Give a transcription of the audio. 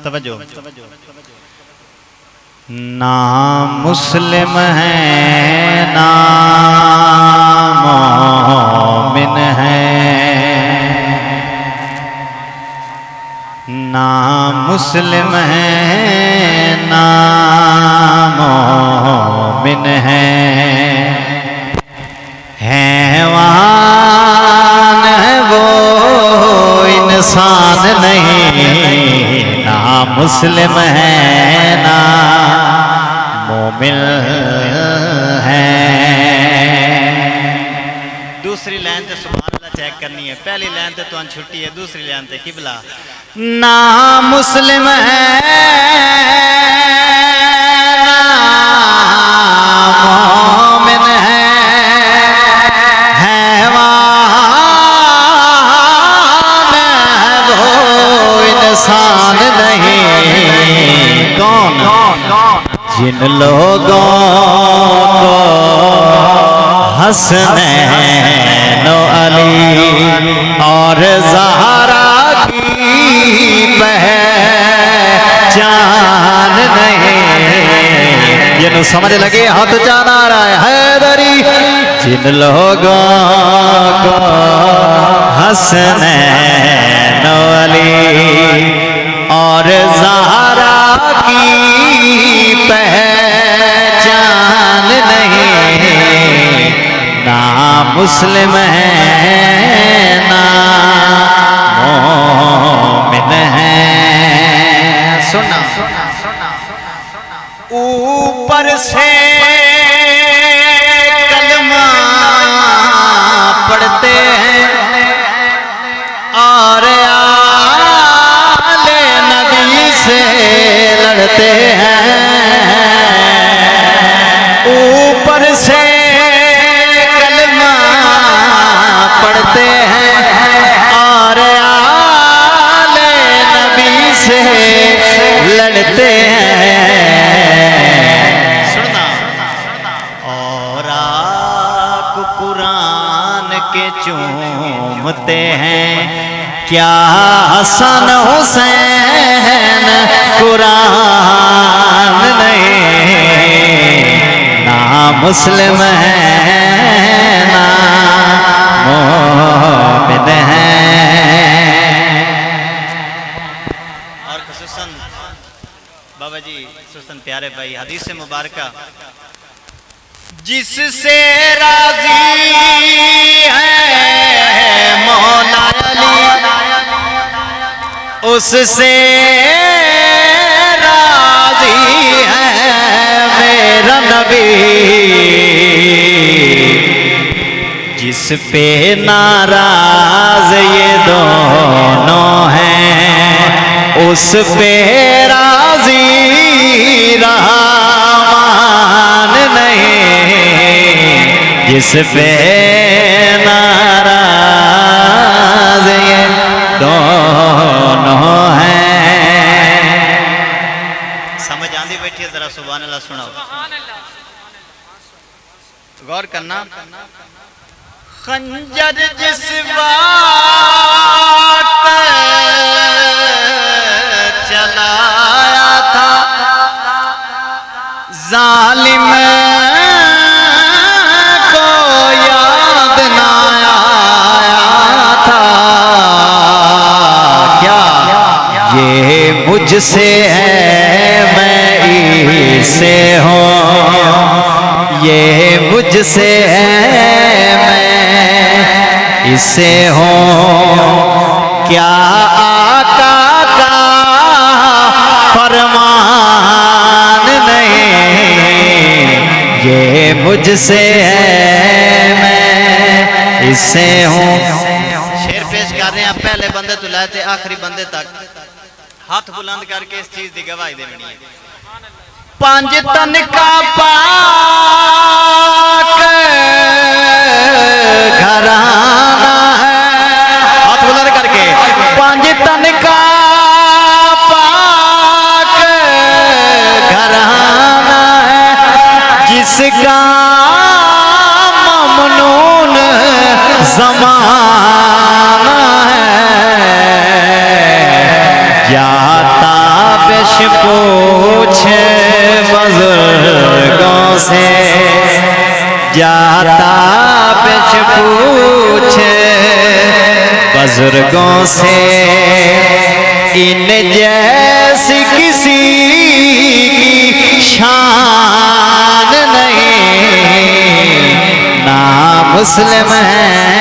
तवज्जो। ना मुस्लिम है ना मोमिन है, ना मुस्लिम है ना मोमिन है, हैवान है वो इंसान नहीं, ना मुस्लिम है ना मोमिन है। दूसरी लाइन तो सुभान अल्लाह चेक करनी है, पहली लाइन तो तुम छुट्टी है, दूसरी लाइन तो किबला। ना मुस्लिम है ना मोमिन है, हैवान है वो इंसान नहीं। कौन? जिन लोगों को हसनैन अली और ज़हरा की पहचान नहीं, ये नो समझ लगे हाथ जाना रहा है हैदरी। जिन लोगों को हसनैन अली और ज़हरा की पहचान नहीं, ना मुस्लिम है ना मोमिन है। सुना ऊपर से कलमा पढ़ते हैं और आले नबी से लड़ते हैं, ऊपर से कलमा पढ़ते हैं और आले नबी से लड़ते हैं। सुनना और आप कुरान के चूमते हैं, क्या हसन हुसैन कुरान नहीं, ना मुस्लिम है ना मोमिन है। और खुसूसन बाबा जी खुसूसन प्यारे भाई हदीस मुबारका, जिससे राजी है मौला अली उससे राजी है मेरा नबी, जिस पे नाराज ये दोनों हैं उस पे राजी रहमान नहीं, जिस पे नाराज ये दोनों हैं। समझ आंदी बैठी है, जरा सुभान अल्लाह सुनाओ, गौर करना। खंजर जिस बात चलाया था जालिम को याद ना आया था, क्या ये मुझसे है मैं इससे हूँ, ये मुझसे है इससे हो, क्या आका का फरमान नहीं, ये मुझसे है मैं इससे हूँ। शेर पेश कर रहे हैं, पहले बंदे तो लाते आखिरी बंदे तक हाथ बुलंद करके इस चीज की गवाही देनी है। पांच तन का पाक घराना है, हाथ बुलंद करके, पांच तन का पाक घराना है, जिसका ममनून ज़माना है, से जाता पेश पूछे बुजुर्गों से इन जैसी किसी की शान नहीं ना मुस्लिम है